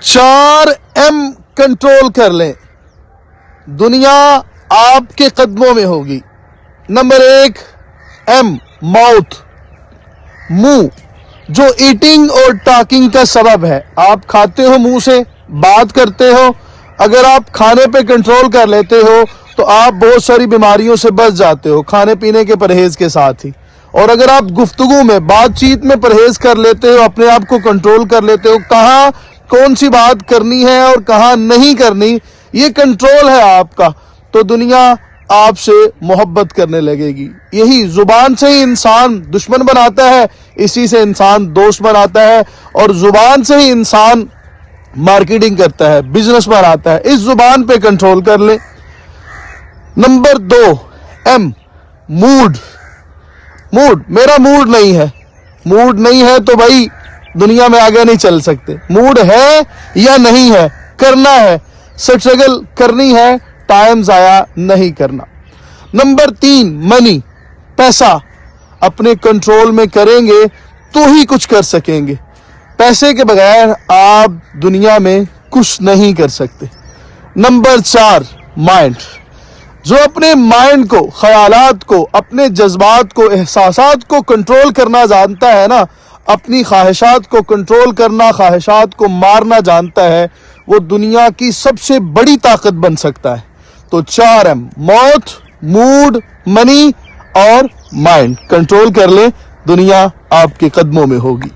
4M control کر لیں، دنیا آپ کے قدموں میں ہوگی۔ نمبر 1 M ماؤتھ، منہ، جو ایٹنگ اور ٹاکنگ کا سبب ہے۔ آپ کھاتے ہو منہ سے، بات کرتے ہو، اگر آپ کھانے پہ کنٹرول کر لیتے ہو تو آپ بہت ساری بیماریوں سے بچ جاتے ہو کھانے پینے کے پرہیز کے ساتھ ہی۔ اور اگر آپ گفتگو میں، بات چیت میں پرہیز کر لیتے ہو، اپنے آپ کو کنٹرول کر لیتے ہو، کہاں کون سی بات کرنی ہے اور کہاں نہیں کرنی، یہ کنٹرول ہے آپ کا، تو دنیا آپ سے محبت کرنے لگے گی۔ یہی زبان سے ہی انسان دشمن بناتا ہے، اسی سے انسان دوست بناتا ہے، اور زبان سے ہی انسان مارکیٹنگ کرتا ہے، بزنس بناتا ہے۔ اس زبان پہ کنٹرول کر لیں۔ نمبر 2 M موڈ، موڈ، میرا موڈ نہیں ہے، موڈ نہیں ہے تو بھائی دنیا میں آگے نہیں چل سکتے۔ موڈ ہے یا نہیں ہے، کرنا ہے، سٹرگل کرنی ہے، ٹائم ضائع نہیں کرنا۔ نمبر 3 منی، پیسہ، اپنے کنٹرول میں کریں گے تو ہی کچھ کر سکیں گے، پیسے کے بغیر آپ دنیا میں کچھ نہیں کر سکتے۔ نمبر 4 مائنڈ، جو اپنے مائنڈ کو، خیالات کو، اپنے جذبات کو، احساسات کو کنٹرول کرنا جانتا ہے نا، اپنی خواہشات کو کنٹرول کرنا، خواہشات کو مارنا جانتا ہے، وہ دنیا کی سب سے بڑی طاقت بن سکتا ہے۔ تو 4M موت، موڈ، منی اور مائنڈ کنٹرول کر لیں، دنیا آپ کے قدموں میں ہوگی۔